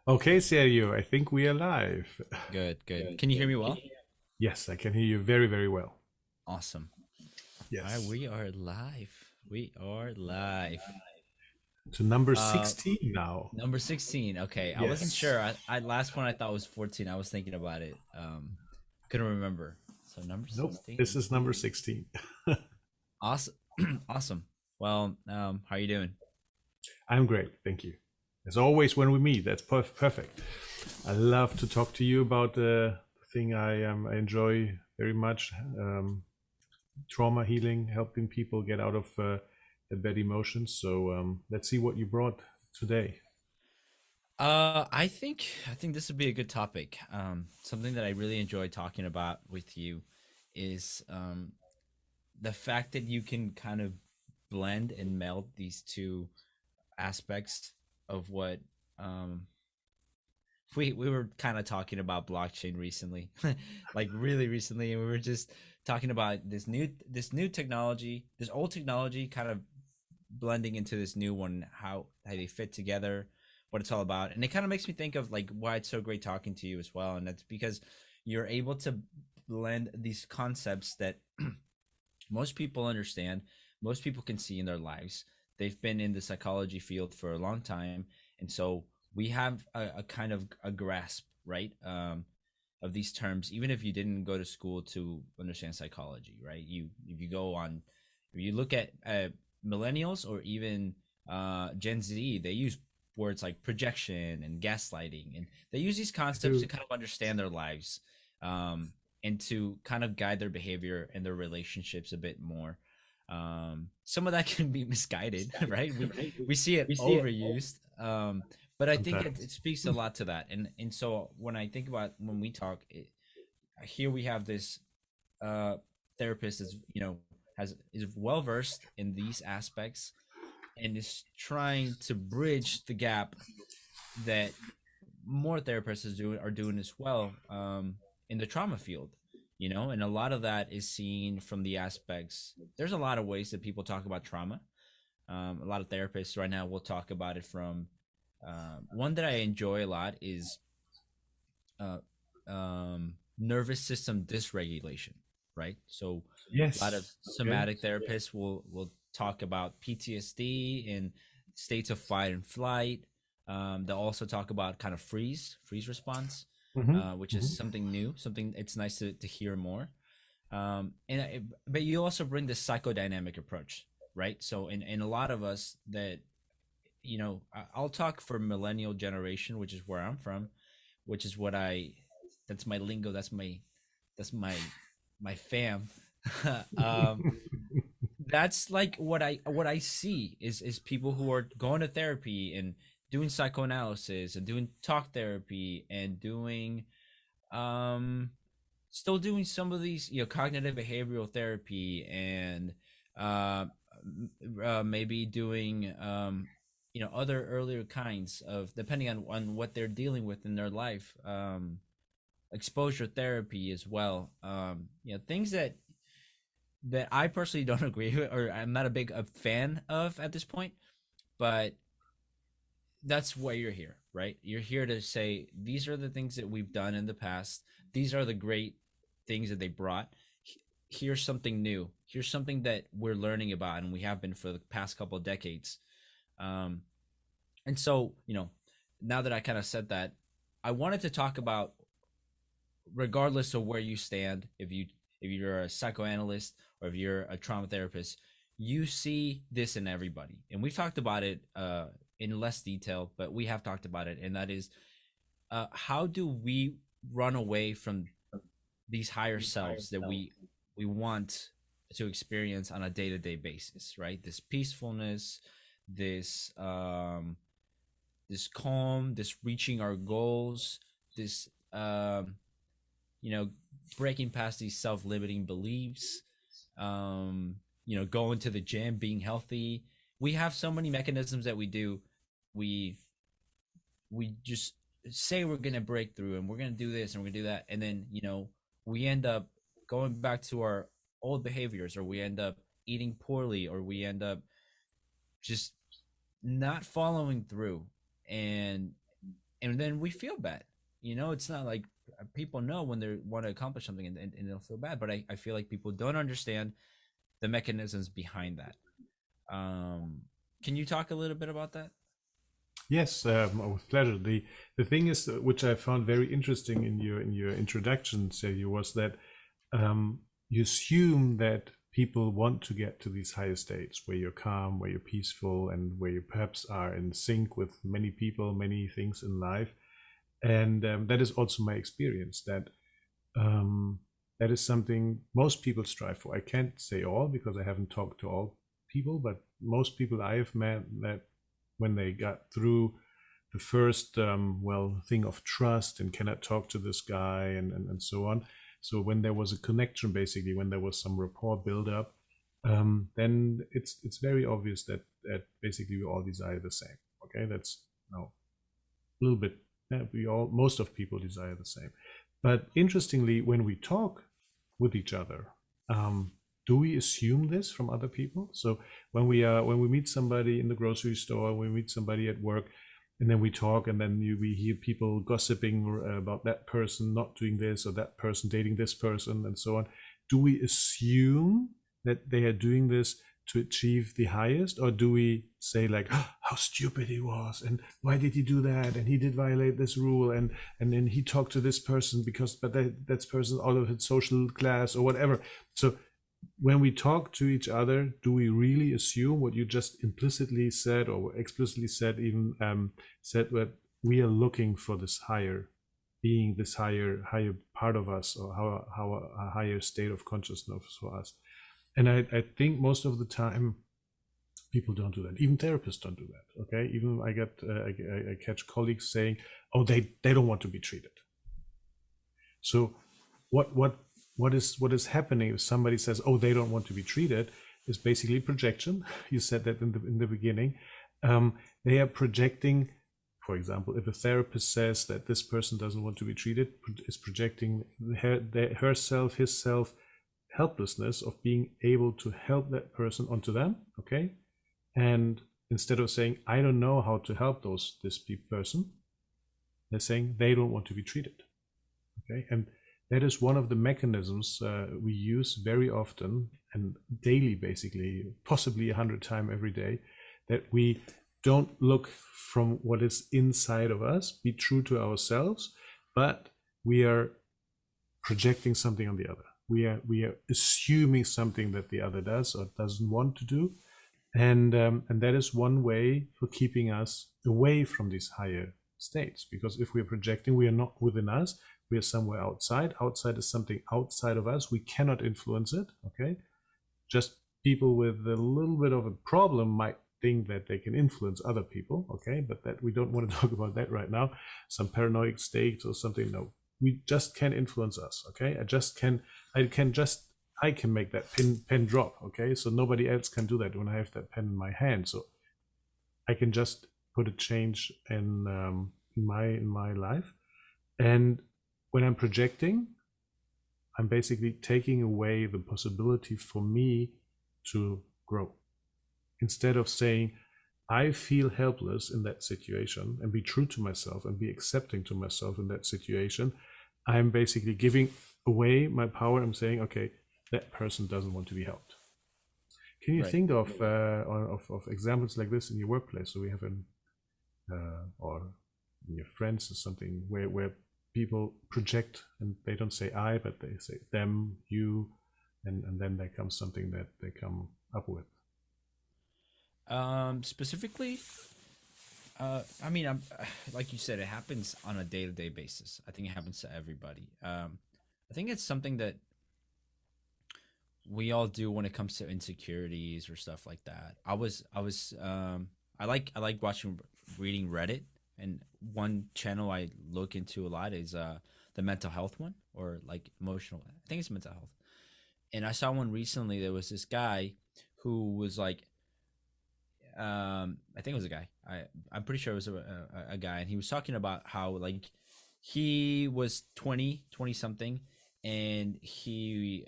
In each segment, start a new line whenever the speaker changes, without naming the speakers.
Okay, Sergio, I think we are live.
Good, good. Can you hear me well?
Yes, I can hear you very, very well.
Awesome. All right,
Yes.
we are live. We are live.
To number
Uh,
16 now.
Number 16. Okay, I wasn't
Yes.
sure. I last one I thought was 14. I was thinking about it. Couldn't remember. So number
Nope,
16.
this is number 16.
Awesome. Awesome. Well, how are you doing?
I'm great, thank you. As always, when we meet, that's perfect. I love to talk to you about the thing I enjoy very much, trauma healing, helping people get out of their bad emotions. So let's see what you brought today.
I think this would be a good topic. Something that I really enjoy talking about with you is the fact that you can kind of blend and meld these two aspects of what um we were kind of talking about blockchain recently like really recently, and we were just talking about this new technology, this old technology kind of blending into this new one, how they fit together, what it's all about. And it kind of makes me think of like why it's so great talking to you as well, and that's because you're able to blend these concepts that most people understand, most people can see in their lives. They've been in the psychology field for a long time, and so we have a kind of a grasp, right, of these terms. Even if you didn't go to school to understand psychology, right? You if you go on, if you look at millennials or even Gen Z, they use words like projection and gaslighting, and they use these
I
concepts to
do.
kind of understand their lives. And to kind of guide their behavior and their relationships a bit more. Some of that can be misguided, right? We see it overused, but I think it
Sometimes.
speaks a lot to that. And so when I think about when we talk, here we have this uh, therapist is is well versed in these aspects and is trying to bridge the gap that more therapists are doing as well, in the trauma field, and a lot of that is seen from the aspects. There's a lot of ways that people talk about trauma. A lot of therapists right now will talk about it from one that I enjoy a lot is uh, nervous system dysregulation, right? So a lot of
Yes. Okay.
somatic therapists will talk about PTSD and states of fight and flight. They'll also talk about kind of freeze response,
Hmm.
which is
Hmm.
something new, something it's nice to hear more. But you also bring this psychodynamic approach, right? So in a lot of us that I'll talk for millennial generation, which is where I'm from, which is what I that's my lingo, that's my fam. um that's like what I see is people who are going to therapy and doing psychoanalysis and doing talk therapy and doing um still doing some of these, cognitive behavioral therapy, and uh, maybe doing other earlier kinds of, depending on what they're dealing with in their life, exposure therapy as well. Things that I personally don't agree with, or I'm not a big a fan of at this point, but that's why you're here, right? You're here to say these are the things that we've done in the past. These are the great things that they brought. Here's something new. Here's something that we're learning about, and we have been for the past couple of decades. Um, and so, now that I kind of said that, I wanted to talk about, regardless of where you stand, if you're a psychoanalyst or if you're a trauma therapist, you see this in everybody, and we've talked about it in less detail, but we have talked about it, and that is, how do we run away from these higher selves that we want to experience on a day-to-day basis, right? This peacefulness, this this calm, this reaching our goals, this you know breaking past these self-limiting beliefs, going to the gym, being healthy. We have so many mechanisms that we do. We we just say we're gonna break through and we're gonna do this and we're gonna do that, and then we end up going back to our old behaviors, or we end up eating poorly, or we end up just not following through. And and then we feel bad. It's not like people know when they want to accomplish something, and they'll feel bad. But I feel like people don't understand the mechanisms behind that. Um, can you talk a little bit about that?
Yes, with pleasure. The thing is, which I found very interesting in your introduction, say, was that you assume that people want to get to these higher states where you're calm, where you're peaceful, and where you perhaps are in sync with many people, many things in life. And that is also my experience. Um, that is something most people strive for. I can't say all because I haven't talked to all people, but most people I have met, that when they got through the first thing of trust and can I talk to this guy, and so on. So when there was a connection, basically when there was some rapport build up, then it's very obvious that basically we all desire the same. Okay, that's now a little bit, yeah, we all, most of people desire the same. But interestingly, when we talk with each other, um, do we assume this from other people? So when we meet somebody in the grocery store, we meet somebody at work, and then we talk, and then we hear people gossiping about that person not doing this, or that person dating this person, and so on. Do we assume that they are doing this to achieve the highest, or do we say like, oh, how stupid he was, and why did he do that, and he did violate this rule, and then he talked to this person because, but that's person out of his social class or whatever. So when we talk to each other, do we really assume what you just implicitly said or explicitly said, even said, that we are looking for this higher being, this higher part of us, or how a higher state of consciousness for us? And I think most of the time people don't do that. Even therapists don't do that. Okay, even I catch colleagues saying, "Oh, they don't want to be treated." So what what what is happening if somebody says, "Oh, they don't want to be treated," is basically projection. You said that in the beginning. They are projecting. For example, if a therapist says that this person doesn't want to be treated, is projecting herself, his self, helplessness of being able to help that person onto them. Okay, and instead of saying, I don't know how to help this person, they're saying they don't want to be treated. Okay, and that is one of the mechanisms we use very often and daily, basically, possibly 100 times every day, that we don't look from what is inside of us, be true to ourselves, but we are projecting something on the other. We are assuming something that the other does or doesn't want to do, and that is one way for keeping us away from these higher states. Because if we're projecting, we are not within us, we are somewhere outside. Outside is something outside of us, we cannot influence it. Okay, just people with a little bit of a problem might think that they can influence other people. Okay, but that we don't want to talk about that right now. Some paranoid state or something. No, we just can influence us. Okay, I can make that pen drop. Okay, so nobody else can do that when I have that pen in my hand. So I can just put a change in my life. And when I'm projecting, I'm basically taking away the possibility for me to grow. Instead of saying, I feel helpless in that situation, and be true to myself and be accepting to myself in that situation, I'm basically giving away my power. I'm saying, okay, that person doesn't want to be helped. Can you
Right.
think of examples like this in your workplace? So we have an or your friends or something where people project and they don't say I, but they say them, you, and then there comes something that they come up with.
Specifically, I mean, I'm like you said, it happens on a day-to-day basis. I think it happens to everybody. I think it's something that we all do when it comes to insecurities or stuff like that. I like watching, reading Reddit, and one channel I look into a lot is the mental health one, or like emotional. I think it's mental health. And I saw one recently. There was this guy who was like, I think it was a guy. I'm pretty sure it was a guy, and he was talking about how like he was 20 something, and he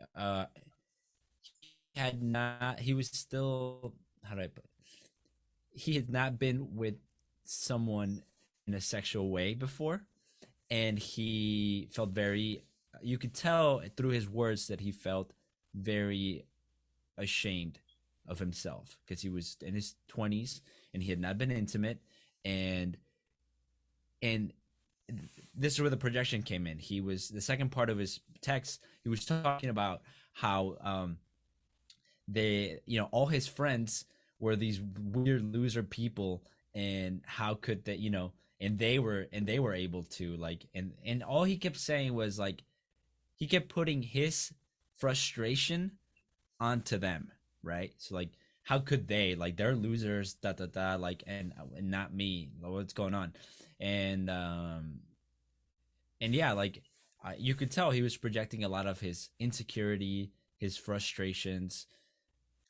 was still, how do I put it? He had not been with someone a sexual way before, and he felt very, you could tell through his words that he felt very ashamed of himself because he was in his 20s and he had not been intimate, and and this is where the projection came in. He was, the second part of his text, he was talking about how they, all his friends were these weird loser people, and how could they, and they were able to, like, and all he kept saying was like, he kept putting his frustration onto them, right? So like, how could they, like, they're losers, da da da, like, and not me, what's going on? And yeah, like, you could tell he was projecting a lot of his insecurity, his frustrations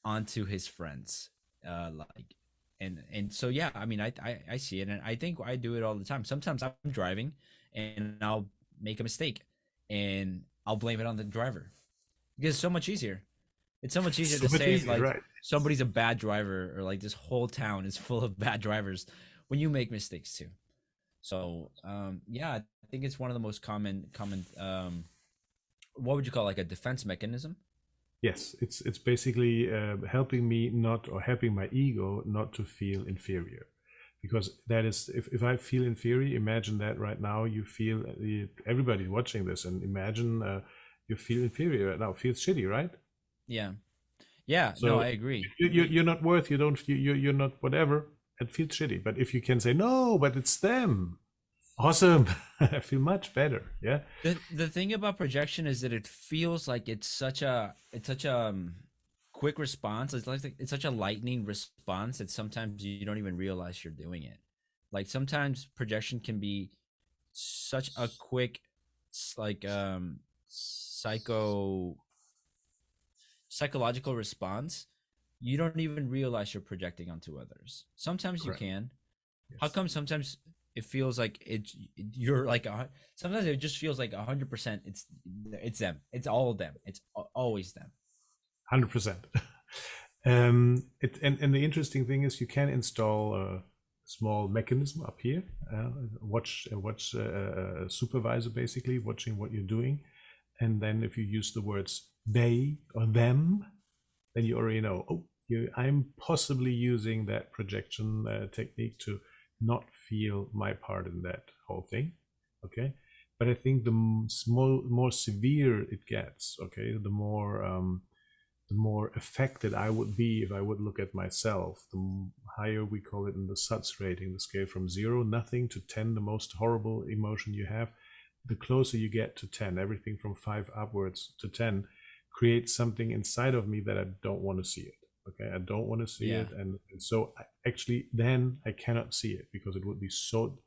onto his friends, like, and so yeah, I mean, I see it, and I think I do it all the time. Sometimes I'm driving and I'll make a mistake and I'll blame it on the driver because it's so much easier. It's so much easier
So
to
much
say
easier,
like
right?
somebody's a bad driver, or like this whole town is full of bad drivers, when you make mistakes too. So yeah, I think it's one of the most common what would you call, like, a defense mechanism?
Yes, it's basically helping me not, or helping my ego not to feel inferior, because that is, if I feel inferior, imagine that right now you feel, everybody watching this, and imagine you feel inferior right now, feels shitty, right?
Yeah. Yeah, no,
So
I agree.
you're not worth, you don't, you're not whatever, it feels shitty. But if you can say no, but it's them, awesome, I feel much better. Yeah,
The thing about projection is that it feels like it's such a quick response. It's such a lightning response that sometimes you don't even realize you're doing it. Like, sometimes projection can be such a quick, like, psychological response. You don't even realize you're projecting onto others. Sometimes you
correct.
can. How
Yes,
come sometimes it feels like you're like sometimes it just feels like 100% it's them, it's all of them, it's always them.
100%. And the interesting thing is, you can install a small mechanism up here, watch supervisor, basically watching what you're doing, and then if you use the words they or them, then you already know, oh, I'm possibly using that projection technique to not feel my part in that whole thing. Okay, but I think the more severe it gets, okay, the more affected I would be if I would look at myself. The higher, we call it in the SUTS rating, the scale from 0, nothing, to 10, the most horrible emotion you have. The closer you get to 10, everything from 5 upwards to 10, creates something inside of me that I don't want to see it. Okay, I don't want to see
Yeah,
it, and so actually then I cannot see it because it would be so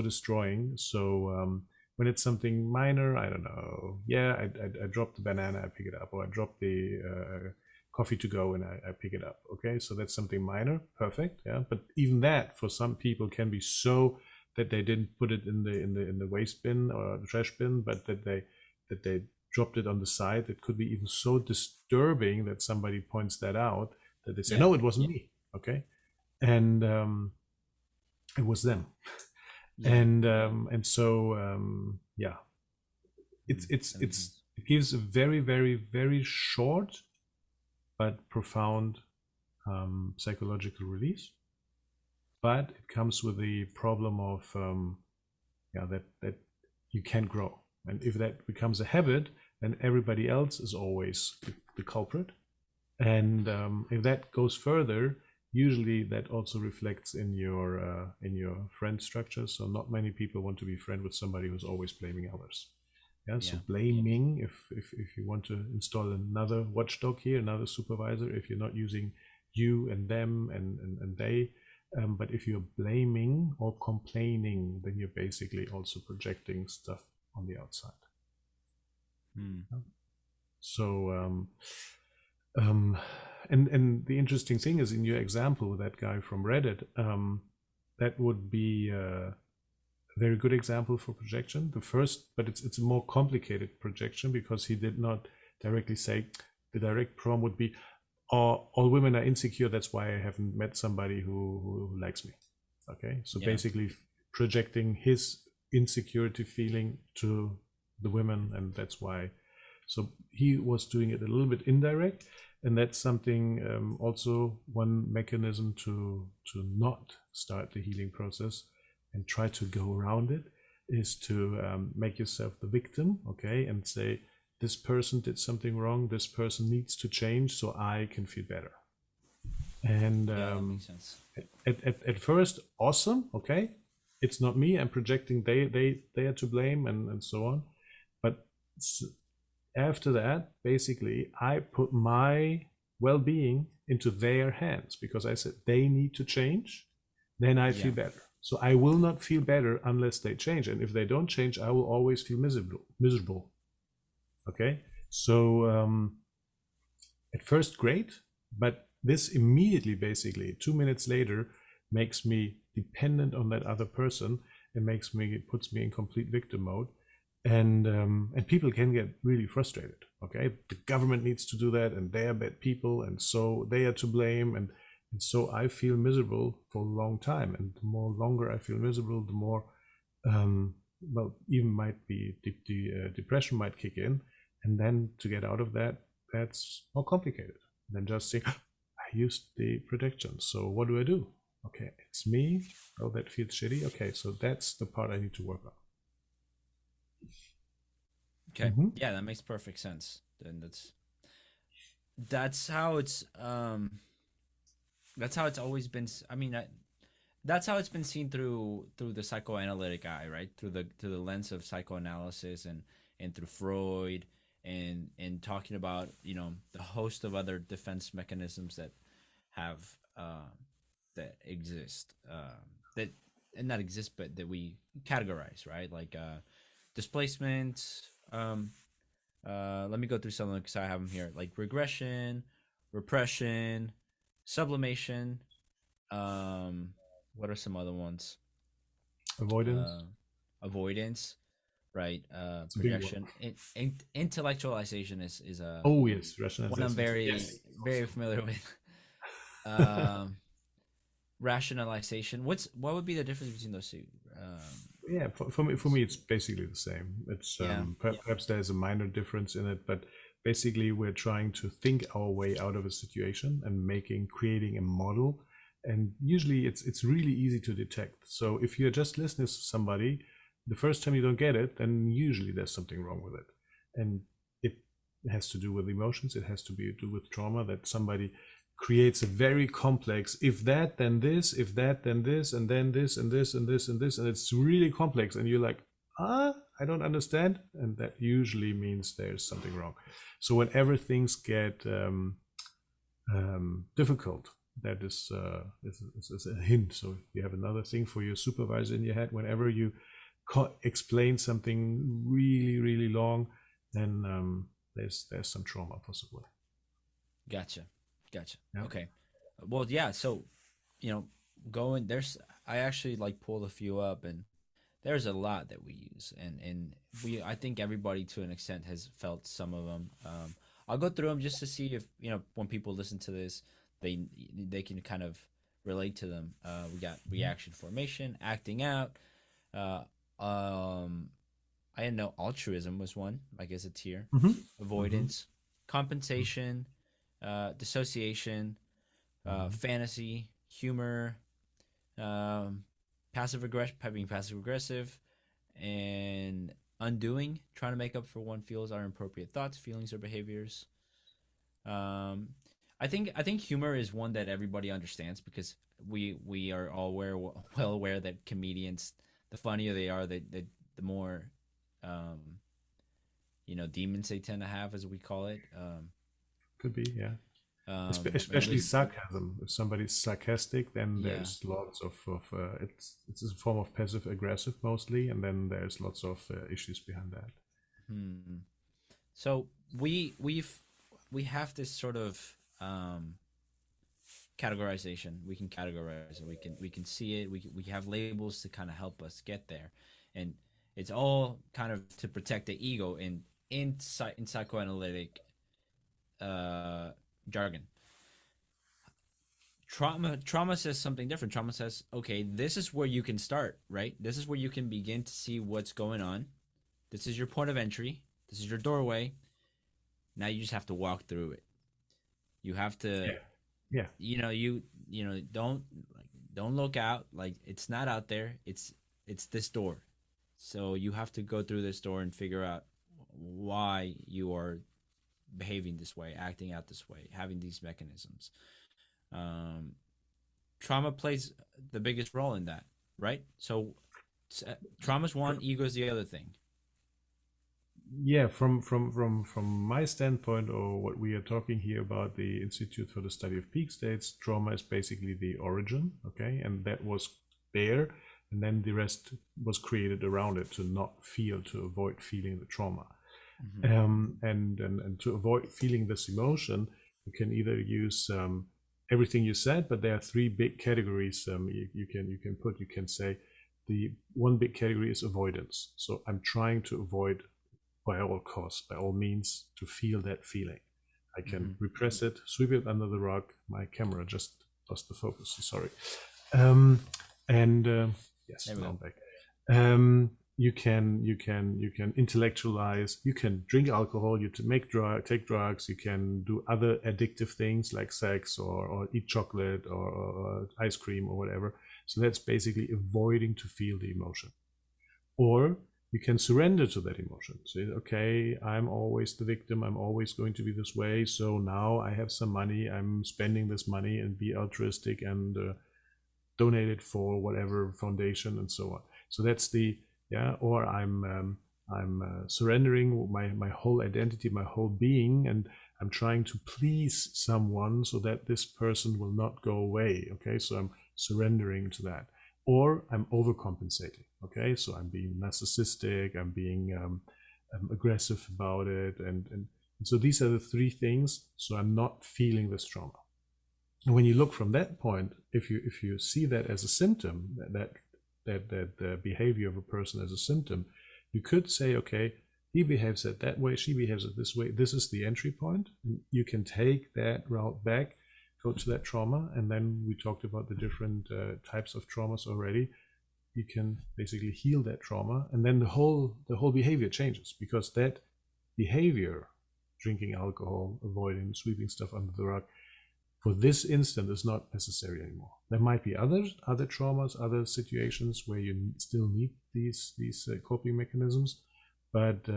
destroying. So when it's something minor, I don't know. Yeah, I dropped the banana, I pick it up, or I dropped the coffee to go and I pick it up. Okay, so that's something minor, perfect. Yeah, but even that for some people can be so that they didn't put it in the waste bin or the trash bin, but that they dropped it on the side. It could be even so disturbing that somebody points that out, that they say,
yeah,
no, it wasn't me. Okay, and it was them.
yeah.
And so yeah,
That makes sense.
it gives a very, very, very short but profound psychological release, but it comes with the problem of yeah, that you can grow, and if that becomes a habit, then everybody else is always the culprit. And if that goes further, usually that also reflects in your friend structure. So not many people want to be friend with somebody who's always blaming others. Yeah, so
Yeah,
blaming, if you want to install another watchdog here, another supervisor, if you're not using you and them and they, but if you're blaming or complaining, then you're basically also projecting stuff on the outside.
hmm.
So um, and the interesting thing is, in your example with that guy from Reddit, that would be a very good example for projection. The first, but it's a more complicated projection because he did not directly say. The direct prompt would be, all women are insecure. That's why I haven't met somebody who likes me. Okay, so
Yeah,
basically projecting his insecurity feeling to the women, and that's why. So he was doing it a little bit indirect, and that's something, also one mechanism to not start the healing process and try to go around it is to make yourself the victim, okay, and say, this person did something wrong, this person needs to change so I can feel better. And
Yeah, that makes sense.
at first, awesome, okay, it's not me, I'm projecting they are to blame, and so on. But after that, basically, I put my well-being into their hands because I said they need to change, then I
Yeah.
feel better. So I will not feel better unless they change, and if they don't change, I will always feel miserable. Okay, so at first great, but this immediately, basically 2 minutes later, makes me dependent on that other person and puts me in complete victim mode. And people can get really frustrated. Okay, the government needs to do that, and they are bad people, and so they are to blame, and so I feel miserable for a long time. And the more longer I feel miserable, the more well, even might be depression might kick in, and then to get out of that, that's more complicated than just saying, I used the protection, so what do I do? Okay, it's me. Oh, that feels shitty. Okay, so that's the part I need to work on.
Okay.
Mm-hmm.
Yeah, that makes perfect sense. Then that's how it's always been. I mean, that's how it's been seen through the psychoanalytic eye, right? Through the lens of psychoanalysis and through Freud and talking about the host of other defense mechanisms that have that exist that and not exist but that we categorize, right? Like displacement. Let me go through some of them because I have them here. Like regression, repression, sublimation. Um, what are some other ones?
Avoidance.
Uh, avoidance, right?
It's a big one.
Projection. Intellectualization is a
Oh yes,
one I'm
rationalization.
very
Yes,
very
awesome.
familiar with. Um, Rationalization. What would be the difference between those two?
Yeah, for me, it's basically the same. It's
Yeah,
perhaps there's a minor difference in it, but basically we're trying to think our way out of a situation and creating a model. And usually it's really easy to detect. So if you're just listening to somebody, the first time you don't get it, then usually there's something wrong with it. And it has to do with emotions. It has to do with trauma, that somebody creates a very complex, if that then this, if that then this, and then this and this and this and this, and it's really complex, and you're like, I don't understand, and that usually means there's something wrong. So whenever things get difficult, that is a hint. So you have another thing for your supervisor in your head. Whenever you explain something really long, then there's some trauma possibly.
gotcha, gotcha.
Yeah.
Okay, well, yeah. So, you know, going there's I actually like pulled a few up, and there's a lot that we use, and I think everybody to an extent has felt some of them. I'll go through them just to see if when people listen to this, they can kind of relate to them. We got reaction formation, acting out. Uh, um, I didn't know altruism was one. I guess a tier.
Mm-hmm. Mm-hmm.
Avoidance, compensation, dissociation,
Mm-hmm.
fantasy, humor, um, passive aggression, being passive aggressive, and undoing, trying to make up for one feels are inappropriate thoughts, feelings, or behaviors. Um, I think humor is one that everybody understands because we are all well aware that comedians, the funnier they are, the more um, demons they tend to have, as we call it.
Could be, yeah.
And at
Especially
least,
sarcasm. If somebody's sarcastic, then
yeah.
there's lots of it's a form of passive aggressive mostly, and then there's lots of issues behind that.
Hmm. So we have this sort of categorization. We can categorize it. We can see it. We have labels to kind of help us get there, and it's all kind of to protect the ego in psychoanalytic uh, jargon. Trauma says something different. Trauma says, okay, this is where you can start, right? This is where you can begin to see what's going on. This is your point of entry. This is your doorway. Now you just have to walk through it. You have to,
Yeah. Yeah.
don't don't look out. Like, it's not out there. It's this door. So you have to go through this door and figure out why you are behaving this way, acting out this way, having these mechanisms. Um, Trauma plays the biggest role in that, right? So trauma's one, ego is the other thing.
Yeah, from my standpoint, or what we are talking here about, the Institute for the Study of Peak States, trauma is basically the origin, okay, and that was there, and then the rest was created around it to not feel, to avoid feeling the trauma. And to avoid feeling this emotion, you can either use everything you said, but there are three big categories you can say. The one big category is avoidance. So I'm trying to avoid by all costs, by all means, to feel that feeling. I can repress it, sweep it under the rug. My camera just lost the focus. Sorry. Yes, now I'm back. You can intellectualize. You can drink alcohol. You can take drugs. You can do other addictive things like sex or eat chocolate or ice cream or whatever. So that's basically avoiding to feel the emotion. Or you can surrender to that emotion. Say, okay, I'm always the victim. I'm always going to be this way. So now I have some money. I'm spending this money and be altruistic and donate it for whatever foundation and so on. So that's the, or I'm surrendering my whole identity, my whole being, and I'm trying to please someone so that this person will not go away. Okay, so I'm surrendering to that. Or I'm overcompensating. Okay, so I'm being narcissistic, I'm being aggressive about it, and so these are the three things. So I'm not feeling this trauma. And when you look from that point, if you see that as a symptom, that the behavior of a person as a symptom, you could say, okay, he behaves that way, she behaves it this way. This is the entry point. And you can take that route back, go to that trauma, and then we talked about the different types of traumas already. You can basically heal that trauma, and then the whole behavior changes, because that behavior, drinking alcohol, avoiding, sweeping stuff under the rug, for this instant is not necessary anymore. There might be other traumas, other situations where you still need these coping mechanisms, but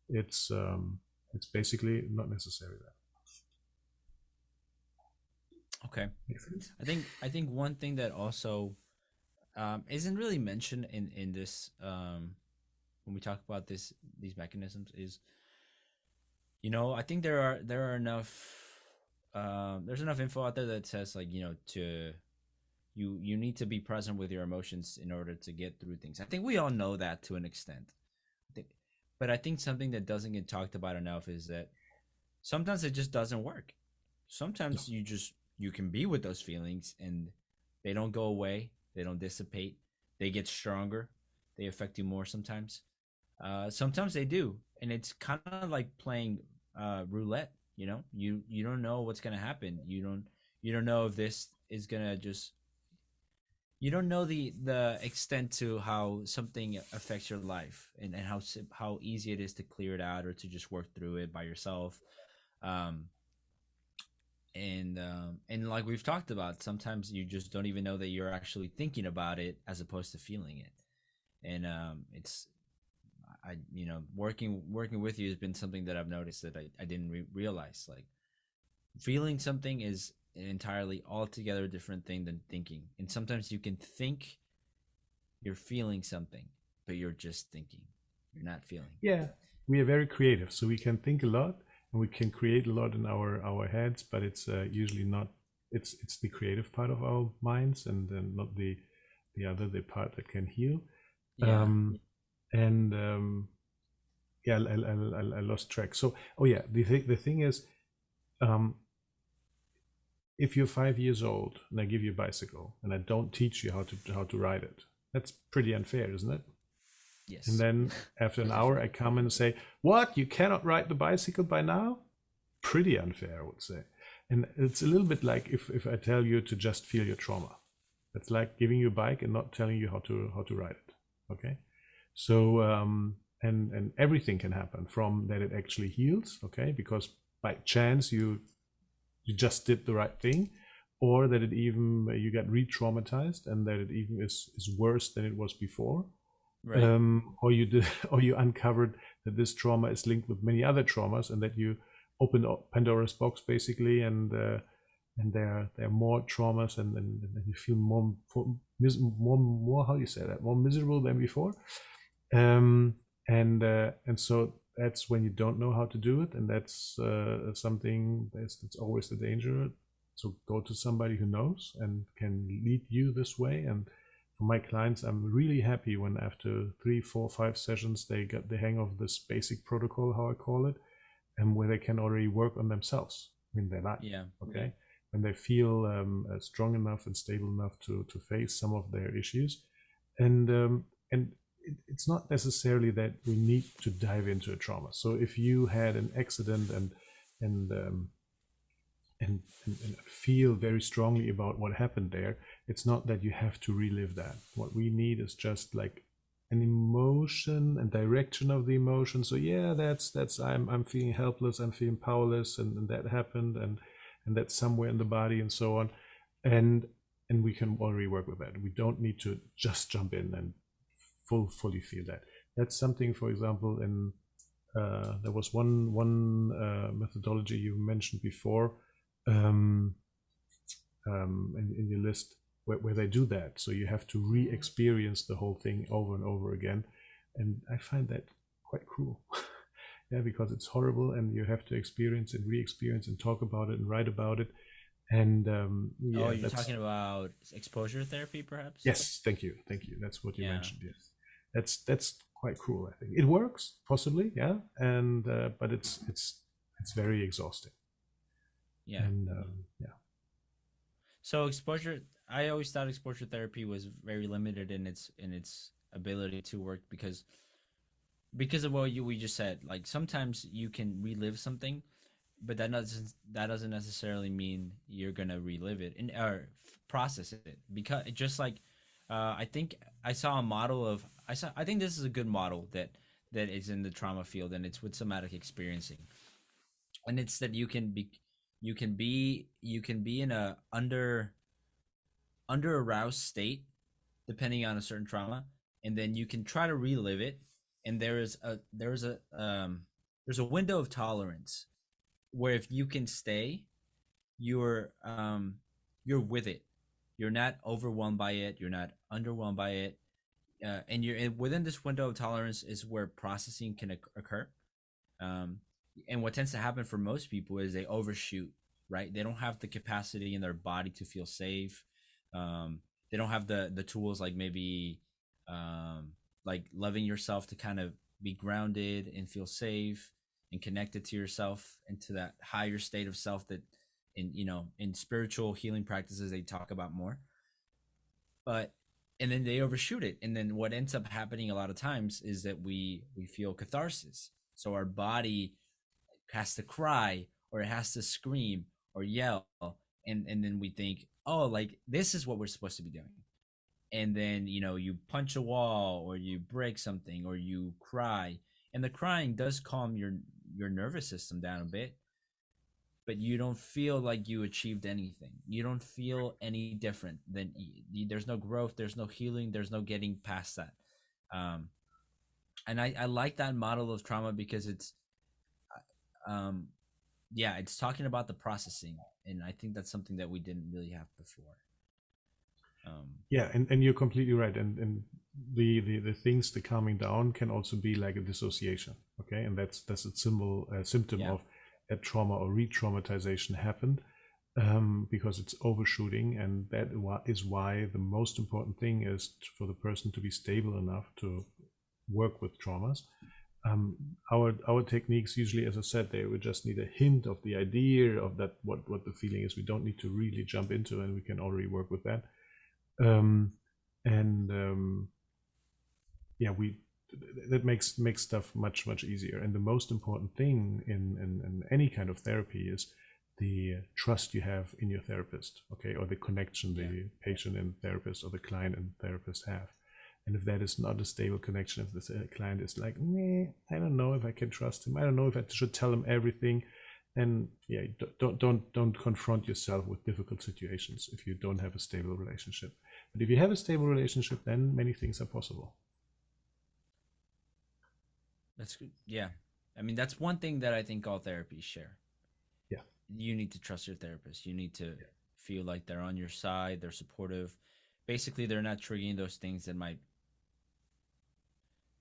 it's basically not necessary there.
Okay. I think one thing that also isn't really mentioned in this when we talk about these mechanisms is, I think there are enough there's enough info out there that says, like, to you need to be present with your emotions in order to get through things. I think we all know that to an extent. But I think something that doesn't get talked about enough is that sometimes it just doesn't work. Sometimes you can be with those feelings and they don't go away, they don't dissipate, they get stronger, they affect you more sometimes. Sometimes they do, and it's kind of like playing roulette. You don't know what's gonna happen. You don't know if this is gonna just. You don't know the extent to how something affects your life, and how easy it is to clear it out or to just work through it by yourself. Um, and like we've talked about, sometimes you just don't even know that you're actually thinking about it as opposed to feeling it. And it's working with you has been something that I've noticed that I didn't realize. Like, feeling something is an entirely altogether different thing than thinking. And sometimes you can think you're feeling something, but you're just thinking, you're not feeling.
Yeah, we are very creative, so we can think a lot and we can create a lot in our heads, but it's usually not. It's the creative part of our minds, and not the part that can heal.
Yeah.
I lost track. So, the thing is, if you're 5 years old and I give you a bicycle and I don't teach you how to ride it, that's pretty unfair, isn't it?
Yes.
And then after an hour, I come and say, "What? You cannot ride the bicycle by now?" Pretty unfair, I would say. And it's a little bit like if I tell you to just feel your trauma. It's like giving you a bike and not telling you how to ride it. Okay, so and everything can happen from that it actually heals. Okay, because by chance you just did the right thing, or that it even you got re-traumatized and that it even is worse than it was before,
Right.
or you did or you uncovered that this trauma is linked with many other traumas and that you opened up Pandora's box basically, and there are more traumas, and you feel more how do you say that, more miserable than before, um, and so that's when you don't know how to do it, and that's something that's always the danger. So go to somebody who knows and can lead you this way. And for my clients, I'm really happy when after 3, 4, 5 sessions they get the hang of this basic protocol, how I call it, and where they can already work on themselves in their life.
Yeah.
Okay, when they feel strong enough and stable enough to face some of their issues, and it's not necessarily that we need to dive into a trauma. So if you had an accident and um, and feel very strongly about what happened there, it's not that you have to relive that. What we need is just like an emotion and direction of the emotion. So yeah, that's I'm feeling helpless, I'm feeling powerless, and that happened, and that's somewhere in the body and so on, and and we can already work with that. We don't need to just jump in and fully feel that. That's something, for example, in there was one methodology you mentioned before, um, in your list, where they do that. So you have to re-experience the whole thing over and over again, and I find that quite cruel. Yeah, because it's horrible, and you have to experience and re-experience and talk about it and write about it. And
Oh,
yeah,
you're
that's
talking about exposure therapy, perhaps?
yes, thank you. That's what you
Yeah.
mentioned. Yes, that's quite cruel. I think it works, possibly, yeah, and but it's very exhausting,
Yeah.
and yeah.
So exposure, I always thought exposure therapy was very limited in its ability to work because of what you we just said. Like sometimes you can relive something, but that doesn't necessarily mean you're gonna relive it and or process it, because just like I think I saw a model of I think this is a good model that is in the trauma field, and it's with somatic experiencing, and it's that you can be in a under aroused state depending on a certain trauma, and then you can try to relive it, and there's a window of tolerance where if you can stay, you're with it. You're not overwhelmed by it. You're not underwhelmed by it. And within this window of tolerance is where processing can occur. Um, and what tends to happen for most people is they overshoot, right? They don't have the capacity in their body to feel safe. They don't have the tools like maybe like loving yourself to kind of be grounded and feel safe and connected to yourself and to that higher state of self that in spiritual healing practices they talk about more. But and then they overshoot it, and then what ends up happening a lot of times is that we feel catharsis, so our body has to cry or it has to scream or yell, and then we think, oh, like this is what we're supposed to be doing, and then you punch a wall or you break something or you cry, and the crying does calm your nervous system down a bit, but you don't feel like you achieved anything. You don't feel any different than there's no growth, there's no healing, there's no getting past that. um and I like that model of trauma because it's um yeah, it's talking about the processing, and I think that's something that we didn't really have before.
Yeah, and you're completely right. And the things, the calming down can also be like a dissociation. Okay, and that's a symptom
Yeah.
of a trauma or re-traumatization happened, because it's overshooting, and that is why the most important thing is for the person to be stable enough to work with traumas. Our techniques usually, as I said, they would just need a hint of the idea of that what the feeling is. We don't need to really jump into, and we can already work with that. um, and yeah, we that makes stuff much easier. And the most important thing in any kind of therapy is the trust you have in your therapist, okay, or the connection
Yeah.
the patient and therapist or the client and therapist have. And if that is not a stable connection, if the client is like, I don't know if I can trust him, I don't know if I should tell him everything, then yeah, don't confront yourself with difficult situations if you don't have a stable relationship. But if you have a stable relationship, then many things are possible.
That's good. Yeah. I mean, that's one thing that I think all therapies share.
Yeah.
You need to trust your therapist. You need to
Yeah.
feel like they're on your side, they're supportive. Basically, they're not triggering those things that might,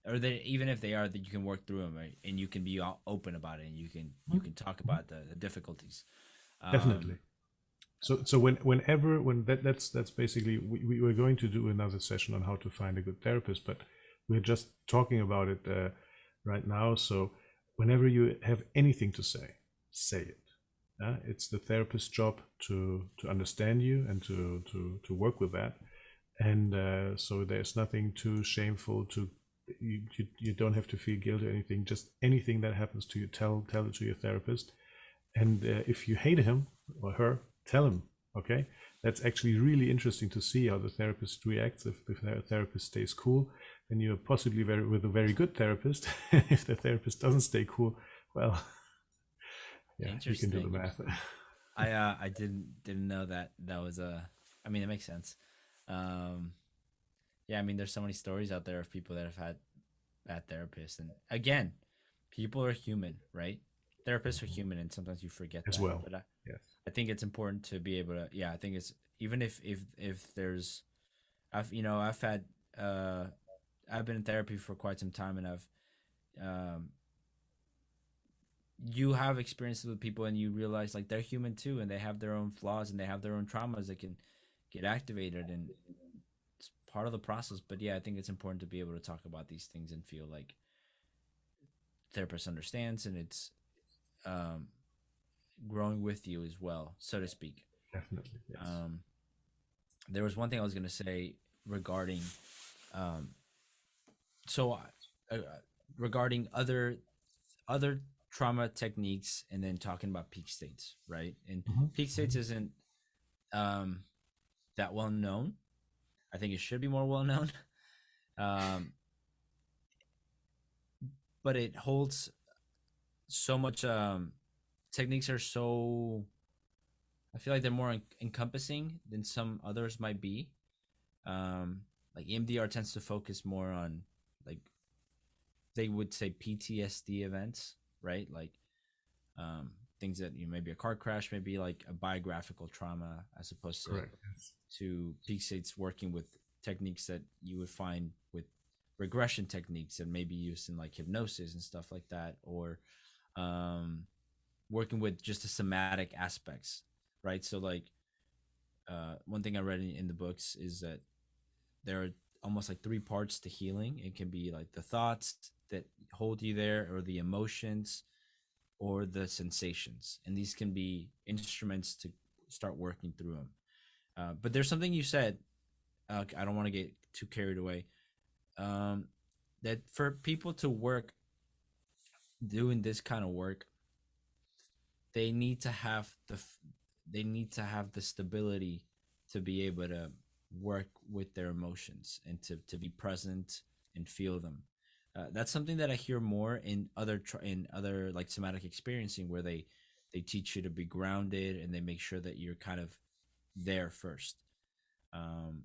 or they, even if they are, that you can work through them, right? And you can be open about it, and you can talk
Mhm.
about the difficulties.
Definitely.
Um,
So whenever when that's basically we were going to do another session on how to find a good therapist, but we're just talking about it right now. So whenever you have anything to say it. It's the therapist's job to understand you and to work with that, and so there's nothing too shameful to you don't have to feel guilty or anything. Just anything that happens to you, tell it to your therapist. And if you hate him or her, tell him. Okay, that's actually really interesting to see how the therapist reacts. If the therapist stays cool, then you're possibly with a very good therapist. If the therapist doesn't stay cool, well, yeah, you can do the
Interesting.
math.
I didn't know that that was a. I mean, it makes sense. Um, yeah, I mean, there's so many stories out there of people that have had bad therapists, and again, people are human, right? Therapists are human, and sometimes you forget
As
that.
well.
But
Yes.
I think it's important to be able to. Yeah, I think it's even if there's, I've had uh, I've been in therapy for quite some time, and um, you have experiences with people, and you realize like they're human too, and they have their own flaws, and they have their own traumas that can get activated, and it's part of the process. But yeah, I think it's important to be able to talk about these things and feel like therapist understands, and it's um, growing with you as well, so to speak.
Definitely. Yes.
Um, there was one thing I was going to say regarding, um, so regarding other trauma techniques, and then talking about peak states, right? And
Hmm.
peak states isn't um, that well known. I think it should be more well known, um, but it holds so much. Techniques are so, I feel like they're more encompassing than some others might be. Like EMDR tends to focus more on, like, they would say PTSD events, right? Like um, things that, maybe a car crash, maybe like a biographical trauma, as opposed
Correct. Yes.
to peak states working with techniques that you would find with regression techniques and maybe used in like hypnosis and stuff like that, or um, working with just the somatic aspects, right? So like one thing I read in the books is that there are almost like three parts to healing. It can be like the thoughts that hold you there, or the emotions, or the sensations, and these can be instruments to start working through them. But there's something you said. I don't want to get too carried away. Um, that for people to work doing this kind of work, they need to have they need to have the stability to be able to work with their emotions, and to be present and feel them. That's something that I hear more in other like somatic experiencing, where they teach you to be grounded, and they make sure that you're kind of there first. Um,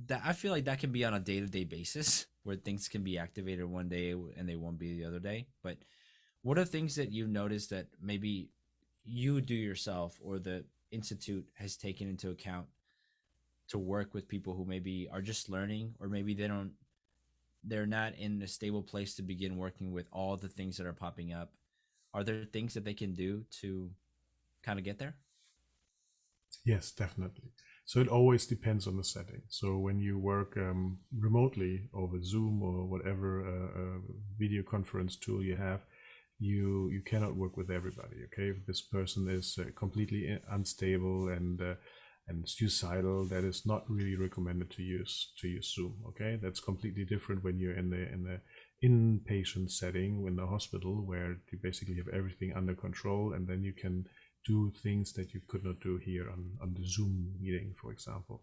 that I feel like that can be on a day-to-day basis, where things can be activated one day and they won't be the other day. But what are things that you notice that maybe you do yourself, or the institute has taken into account to work with people who maybe are just learning, or maybe they're not in a stable place to begin working with all the things that are popping up? Are there things that they can do to kind of get there?
Yes, definitely. So it always depends on the setting. So when you work remotely over Zoom or whatever video conference tool you have, you cannot work with everybody. Okay, if this person is completely unstable and suicidal, that is not really recommended to use Zoom. Okay, that's completely different when you're in the inpatient setting in the hospital where you basically have everything under control, and then you can do things that you could not do here on the Zoom meeting, for example.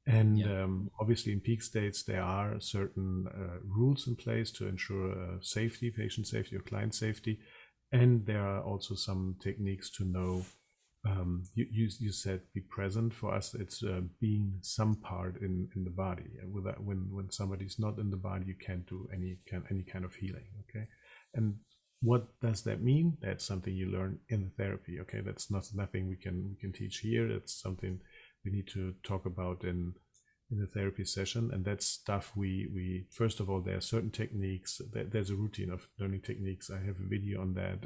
And
Yeah.
obviously, in peak states, there are certain rules in place to ensure safety, patient safety, or client safety. And there are also some techniques to know. You said be present. For us, it's being some part in the body. And with that, when somebody's not in the body, you can't do any kind of healing. Okay, and what does that mean? That's something you learn in the therapy. Okay, that's nothing we can teach here. That's something we need to talk about in the therapy session. And that's stuff we first of all, there are certain techniques. There's a routine of learning techniques. I have a video on that.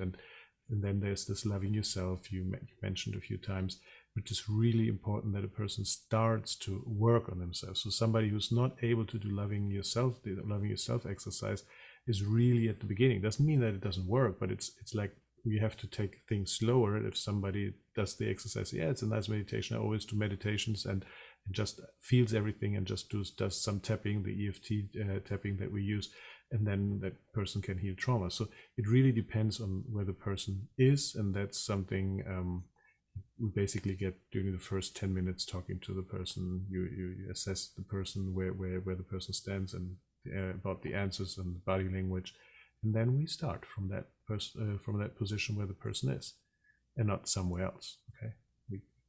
And then there's this loving yourself you mentioned a few times, which is really important, that a person starts to work on themselves. So somebody who's not able to do the loving yourself exercise is really at the beginning. Doesn't mean that it doesn't work, but it's like we have to take things slower. If somebody does the exercise, yeah, it's a nice meditation. I always do meditations and just feels everything and just does some tapping, the EFT tapping that we use, and then that person can heal trauma. So it really depends on where the person is, and that's something we basically get during the first 10 minutes talking to the person. You assess the person, where the person stands, and about the answers and the body language, and then we start from that position where the person is, and not somewhere else. Okay,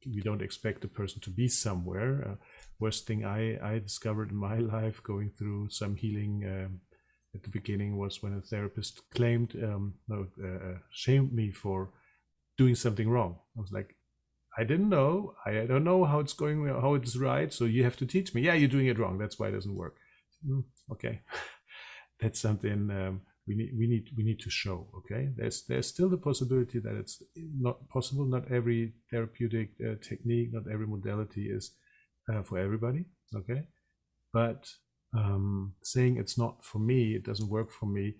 we don't expect the person to be somewhere. Worst thing I discovered in my life going through some healing at the beginning was when a therapist shamed me for doing something wrong. I was like, I didn't know. I don't know how it's going, how it's right. So you have to teach me. Yeah, you're doing it wrong. That's why it doesn't work. Okay, that's something we need to show. Okay, there's still the possibility that it's not possible. Not every therapeutic technique, not every modality is for everybody. Okay, but saying it's not for me, it doesn't work for me,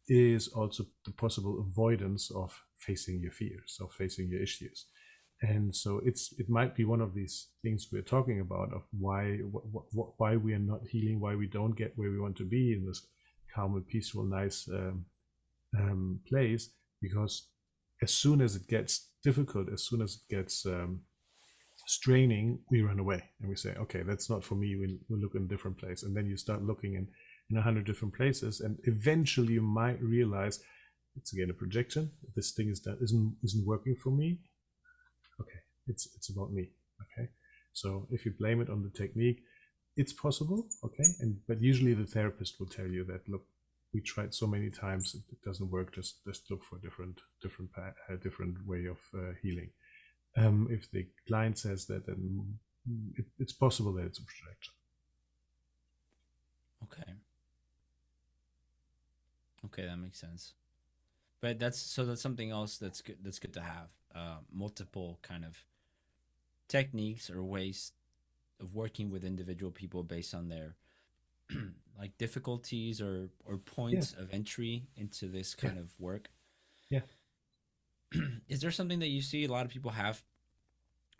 is also the possible avoidance of facing your fears, of facing your issues. And so it might be one of these things we're talking about, of why we are not healing, why we don't get where we want to be in this calm and peaceful, nice place. Because as soon as it gets difficult, as soon as it gets straining, we run away and we say, okay, that's not for me. We'll look in a different place. And then you start looking in 100 different places, and eventually you might realize it's again a projection. This thing isn't working for me. Okay, it's about me. Okay, so if you blame it on the technique, it's possible. Okay, but usually the therapist will tell you that, look, we tried so many times, it doesn't work. Just look for a different way of healing. If the client says that, then it's possible that it's a projection.
Okay, that makes sense. But that's something else that's good. That's good to have multiple kind of techniques or ways of working with individual people based on their like difficulties or
Yeah,
points of entry into this
yeah,
kind of work.
yeah.
Is there something that you see a lot of people have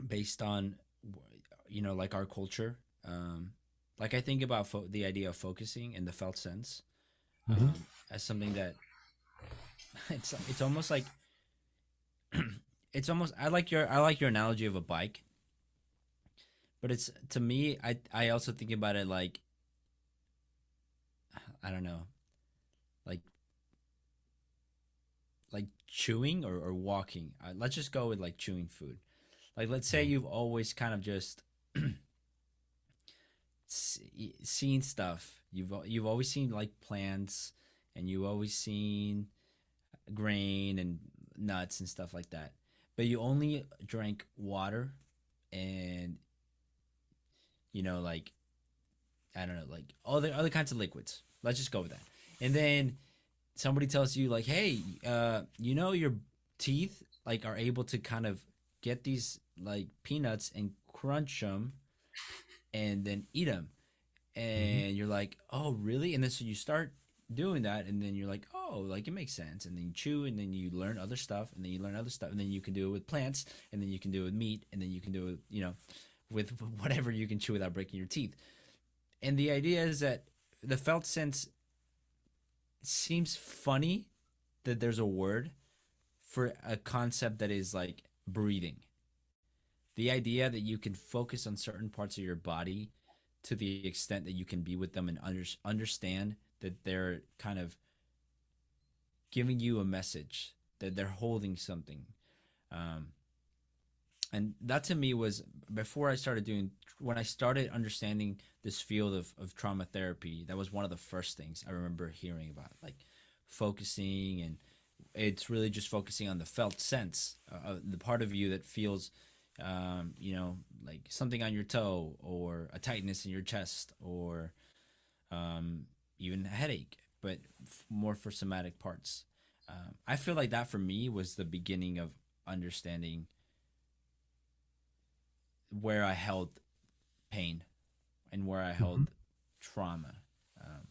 based on like our culture? Like I think about the idea of focusing in the felt sense
Mm-hmm.
as something that it's almost like it's almost I like your analogy of a bike, but it's to me I also think about it like I don't know, like chewing or walking. Let's just go with like chewing food. Like let's say you've always kind of just seen stuff. You've always seen like plants, and you've always seen grain and nuts and stuff like that. But you only drank water and like I don't know, like other kinds of liquids. Let's just go with that. And then somebody tells you like, hey, your teeth like are able to kind of get these like peanuts and crunch them and then eat them.
Mm-hmm.
And you're like, oh really? And then so you start doing that, and then you're like, oh, like it makes sense. And then you chew, and then you learn other stuff, and then you learn other stuff, and then you can do it with plants, and then you can do it with meat, and then you can do it, with whatever you can chew without breaking your teeth. And the idea is that the felt sense seems funny that there's a word for a concept that is like breathing. The idea that you can focus on certain parts of your body to the extent that you can be with them and understand that they're kind of giving you a message, that they're holding something. Um, and that to me was before I started doing, when I started understanding this field of trauma therapy, that was one of the first things I remember hearing about, like focusing. And it's really just focusing on the felt sense, the part of you that feels, like something on your toe or a tightness in your chest or um, even a headache, but more for somatic parts. I feel like that for me was the beginning of understanding where I held pain and where I
Mhm.
held trauma. Um,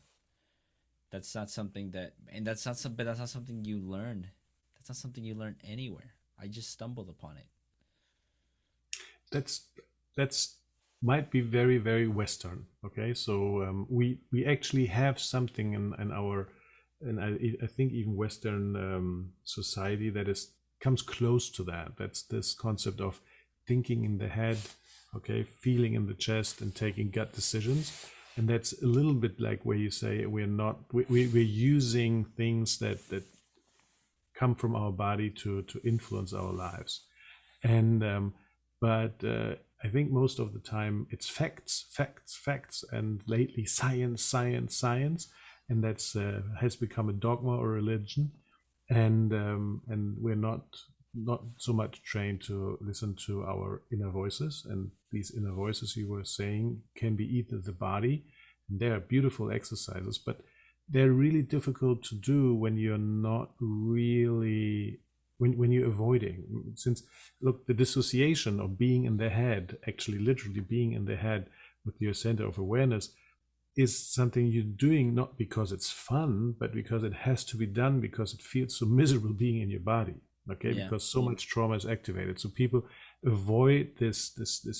that's not something that, and that's not something. That's not something you learn. That's not something you learn anywhere. I just stumbled upon it.
That's that's might be very very Western. Okay, so we actually have something in our, and I think even Western society that is comes close to that. That's this concept of thinking in the head, okay, feeling in the chest, and taking gut decisions. And that's a little bit like where you say we're not we're using things that come from our body to influence our lives. And but I think most of the time it's facts, facts, facts, and lately science, science, science, and that's has become a dogma or religion, and we're not so much trained to listen to our inner voices. And these inner voices you were saying can be either the body, and they are beautiful exercises, but they're really difficult to do when you're not really when you're avoiding, since look, the dissociation of being in the head, actually literally being in the head with your center of awareness, is something you're doing not because it's fun, but because it has to be done because it feels so miserable being in your body. Okay,
Yeah,
because so much trauma is activated. So people avoid this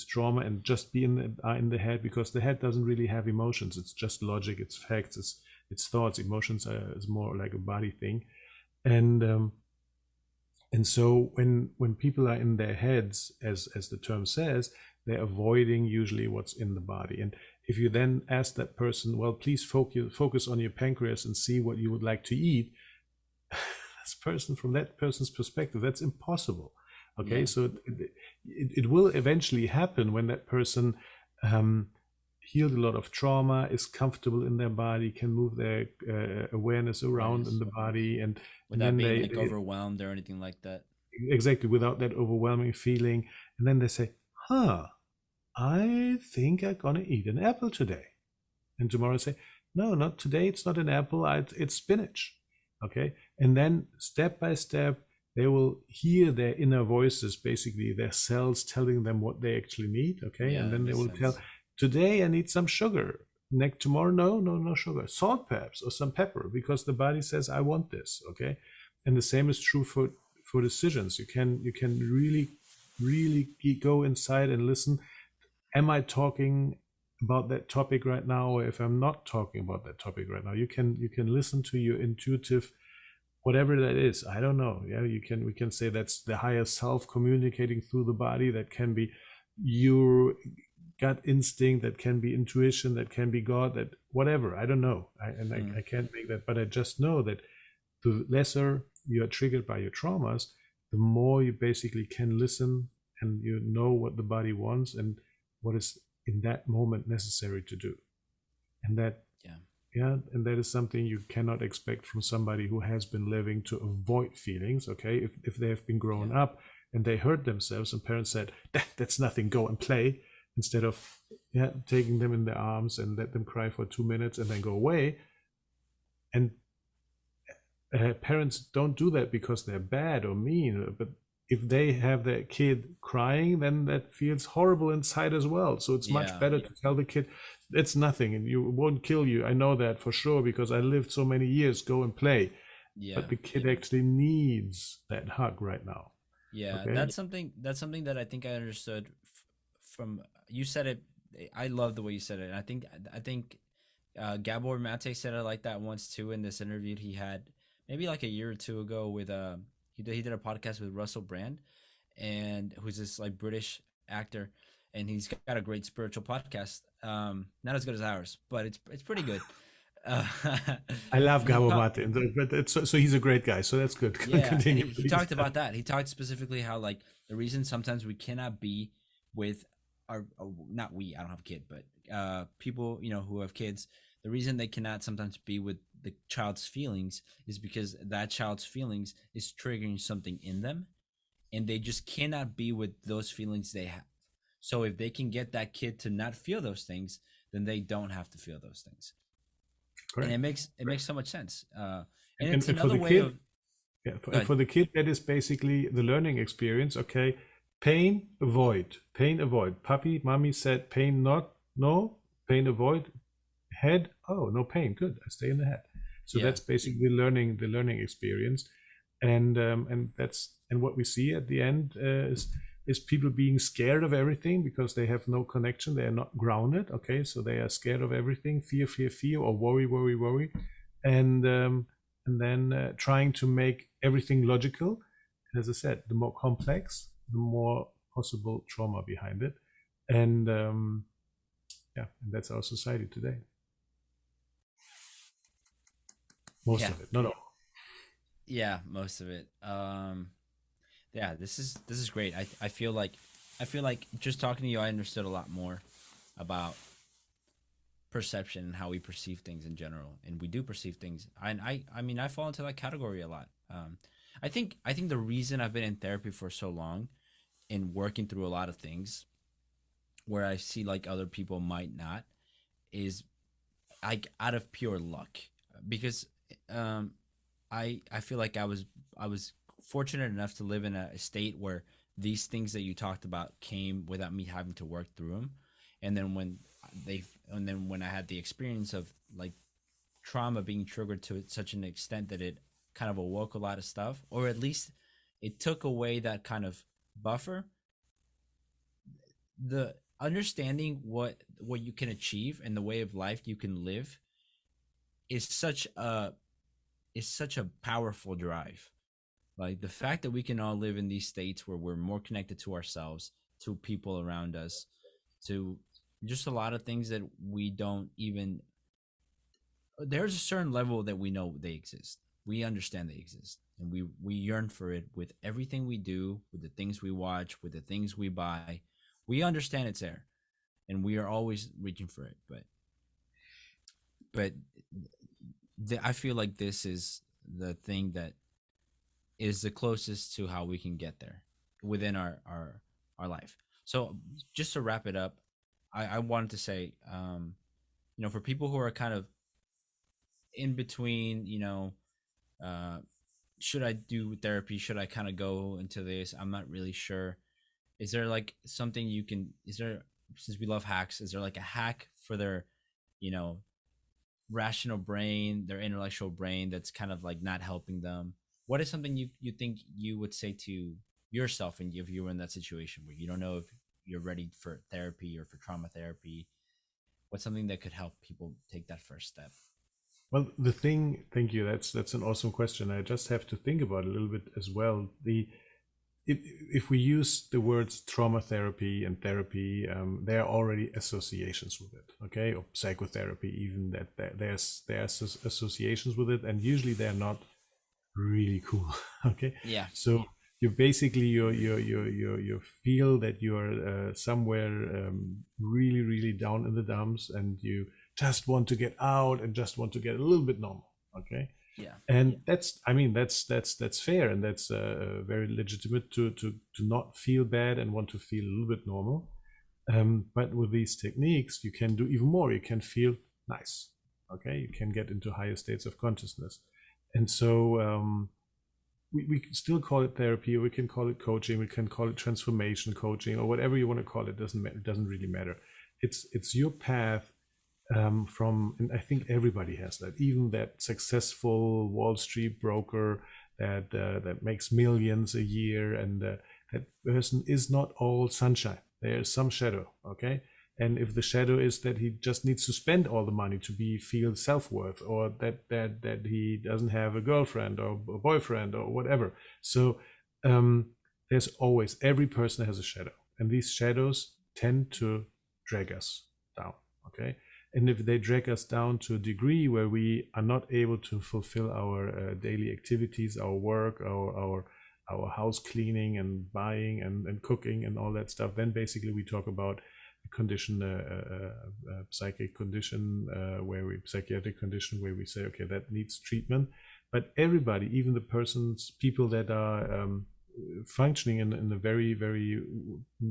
trauma and just be in the head, because the head doesn't really have emotions. It's just logic, it's facts, it's thoughts. Emotions is more like a body thing. And um, and so when people are in their heads, as the term says, they're avoiding usually what's in the body. And if you then ask that person, well, please focus on your pancreas and see what you would like to eat, this person, from that person's perspective, that's impossible. Okay,
yeah,
so it will eventually happen when that person um, healed a lot of trauma, is comfortable in their body, can move their awareness around in
awareness
the body, and
without
then
being like overwhelmed or anything like that.
exactly, without that overwhelming feeling, and then they say, huh, I think I'm gonna eat an apple today. And tomorrow I say, no, not today, it's not an apple, it's spinach. Okay, and then step by step they will hear their inner voices, basically their cells telling them what they actually need. Okay,
Yeah,
and
that
then they
makes
will tell,
sense.
today I need some sugar, next tomorrow, no, no, no sugar, salt perhaps, or some pepper, because the body says I want this. Okay, and the same is true for decisions. You can really go inside and listen. Am I talking about that topic right now? Or if I'm not talking about that topic right now, you can listen to your intuitive, whatever that is. I don't know. Yeah, we can say that's the higher self communicating through the body. That can be your gut instinct, that can be intuition, that can be God, that whatever. I don't know. I
Mm,
can't make that, but I just know that the lesser you are triggered by your traumas, the more you basically can listen, and you know what the body wants and what is in that moment necessary to do. And that,
yeah,
yeah, and that is something you cannot expect from somebody who has been living to avoid feelings. Okay, if they have been grown
yeah,
up and they hurt themselves and parents said that's nothing, go and play, instead of, yeah, taking them in their arms and let them cry for 2 minutes and then go away. And parents don't do that because they're bad or mean, but if they have their kid crying, then that feels horrible inside as well. So it's much
yeah,
better to tell the kid, it's nothing and you won't kill you. I know that for sure because I lived so many years. Go and play.
yeah,
But the kid actually needs that hug right now.
yeah.
Okay.
That's something that I think I understood from you said it. I love the way you said it. I think Gabor Mate said it like that once too in this interview he had maybe like a year or two ago with he did a podcast with Russell Brand, and who's this like British actor, and he's got a great spiritual podcast. Not as good as ours, but it's pretty good. Uh,
I love
and he
Gabo
talked,
Mate, but so he's a great guy. So that's good.
yeah, and
Continue,
he
please.
talked about that. He talked specifically how like the reason sometimes we cannot be with our not we, I don't have a kid, but people who have kids. The reason they cannot sometimes be with the child's feelings is because that child's feelings is triggering something in them, and they just cannot be with those feelings they have. So if they can get that kid to not feel those things, then they don't have to feel those things, and
Correct.
it makes so much sense. And
And,
it's
and for
another
the
way
kid,
of
yeah, and
good.
for the kid, that is basically the learning experience. Okay, pain, avoid. Pain, avoid. Puppy, mommy said pain, not no. Pain, avoid. Head, oh, no pain. Good, I stay in the head. So
Yeah,
that's basically the learning experience, and what we see at the end is people being scared of everything because they have no connection. They are not grounded. Okay, so they are scared of everything, fear, fear, fear, or worry, worry, worry, and um, and then trying to make everything logical. As I said, the more complex, the more possible trauma behind it, and yeah, and that's our society today. Most
yeah,
of it, not all.
yeah. Most of it. Yeah. This is great. I feel like just talking to you, I understood a lot more about perception and how we perceive things in general, and we do perceive things. And I mean, I fall into that category a lot. I think the reason I've been in therapy for so long and working through a lot of things where I see like other people might not is like out of pure luck, because um I feel like I was fortunate enough to live in a state where these things that you talked about came without me having to work through them. And then when I had the experience of like trauma being triggered to such an extent that it kind of awoke a lot of stuff, or at least it took away that kind of buffer, the understanding what you can achieve and the way of life you can live is such a powerful drive. Like the fact that we can all live in these states where we're more connected to ourselves, to people around us, to just a lot of things that we don't even, there's a certain level that we know they exist. We understand they exist, and we yearn for it with everything we do, with the things we watch, with the things we buy. We understand it's there, and we are always reaching for it. But I feel like this is the thing that is the closest to how we can get there within our life. So just to wrap it up, I wanted to say, for people who are kind of in between, uh, should I do therapy? Should I kind of go into this? I'm not really sure. Is there like something you can? Is there, since we love hacks? Is there like a hack for their, you know, rational brain, their intellectual brain that's kind of like not helping them? What is something you think you would say to yourself, and if you were in that situation where you don't know if you're ready for therapy or for trauma therapy? What's something that could help people take that first step?
Well, the thing, thank you. That's an awesome question. I just have to think about it a little bit as well. If we use the words trauma therapy and therapy, there are already associations with it. Okay, or psychotherapy, even there's associations with it, and usually they're not really cool. Okay,
Yeah,
so you basically you feel that you're somewhere really really down in the dumps, and you just want to get out and just want to get a little bit normal. Okay,
yeah,
and that's, I mean, that's fair, and that's very legitimate to not feel bad and want to feel a little bit normal. But with these techniques you can do even more. You can feel nice. Okay, you can get into higher states of consciousness. And so we can still call it therapy, or we can call it coaching, we can call it transformation coaching, or whatever you want to call it. It doesn't really matter. It's your path, from, and I think everybody has that, even that successful Wall Street broker that makes millions a year, and that person is not all sunshine. There's some shadow. Okay, And if the shadow is that he just needs to spend all the money to be feel self-worth, or that he doesn't have a girlfriend or a boyfriend or whatever. So there's always, every person has a shadow, and these shadows tend to drag us down. Okay. And if they drag us down to a degree where we are not able to fulfill our daily activities, our work, our house cleaning and buying and cooking and all that stuff, then basically we talk about a condition, a psychic condition, psychiatric condition, where we say, okay, that needs treatment. But everybody, even the people that are functioning in a very, very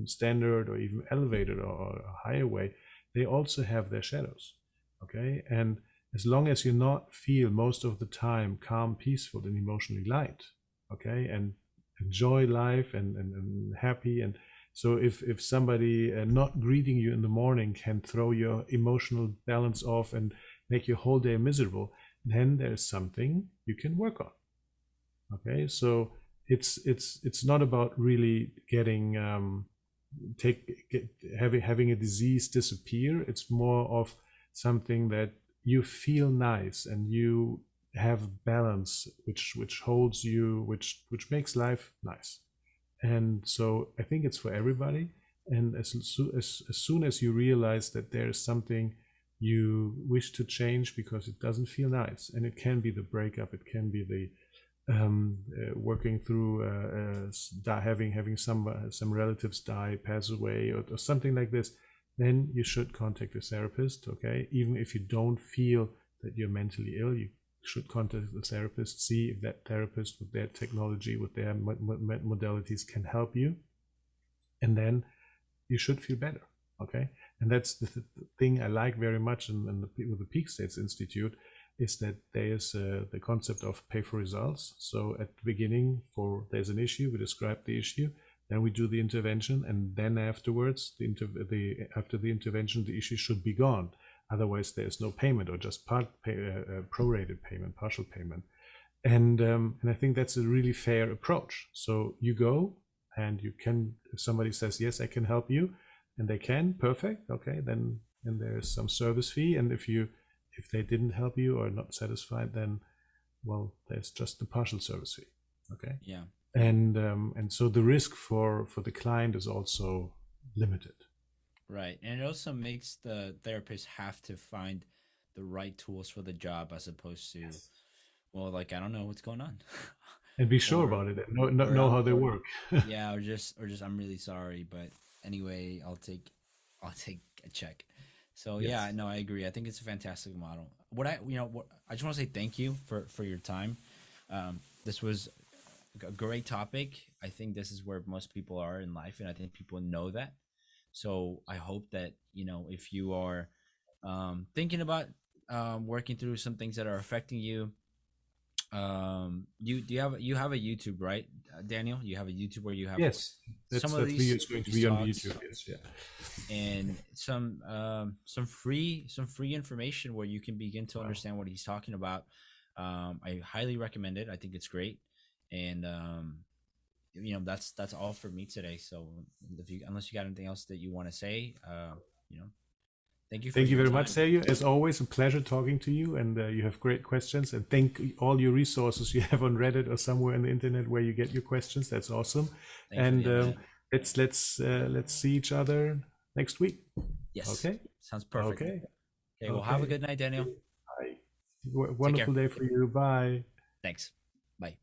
standard or even elevated or higher way, they also have their shadows. Okay. And as long as you not feel most of the time calm, peaceful, and emotionally light, okay, and enjoy life and happy, and so if somebody not greeting you in the morning can throw your emotional balance off and make your whole day miserable, then there's something you can work on. Okay. So it's not about really getting having a disease disappear. It's more of something that you feel nice and you have balance, which holds you, which makes life nice. And so I think it's for everybody. And as soon as you realize that there is something you wish to change because it doesn't feel nice, and it can be the breakup, it can be the working through having some relatives die, pass away, or something like this, then you should contact a therapist. Okay, even if you don't feel that you're mentally ill, you should contact the therapist, see if that therapist with their technology, with their modalities can help you, and then you should feel better. Okay, and that's the thing I like very much with the Peak States Institute, is that there is the concept of pay for results. So at the beginning, there's an issue, we describe the issue, then we do the intervention, and then afterwards, after the intervention, the issue should be gone. Otherwise, there's no payment, or just prorated payment, partial payment. And I think that's a really fair approach. So you go and you can, if somebody says, yes, I can help you, and they can, perfect. Okay, then there's some service fee. And if they didn't help you or not satisfied, then, well, there's just the partial service fee. Okay.
Yeah.
And so the risk for the client is also limited.
Right. And it also makes the therapist have to find the right tools for the job, as opposed to, yes, well, like, I don't know what's going on.
And be sure about it. Know how they work.
Yeah, or just I'm really sorry, but anyway, I'll take a check. So yes, yeah, no, I agree. I think it's a fantastic model. I just want to say thank you for your time. This was a great topic. I think this is where most people are in life, and I think people know that. So I hope that, if you are thinking about working through some things that are affecting you, you have a YouTube, right, Daniel? You have a YouTube where you have,
yes,
some of these
is going to be on YouTube. Yes, yeah,
and some free information where you can begin to understand what he's talking about. I highly recommend it. I think it's great, and that's all for me today. So unless you got anything else that you want to say, thank you.
Thank you very much, Sergio. As always, a pleasure talking to you, and you have great questions. And thank all your resources you have on Reddit or somewhere on the internet where you get your questions. That's awesome. And let's see each other next week.
Yes.
Okay.
Sounds perfect.
Okay.
Well, have a good night, Daniel.
Bye. Wonderful day for you. Bye.
Thanks. Bye.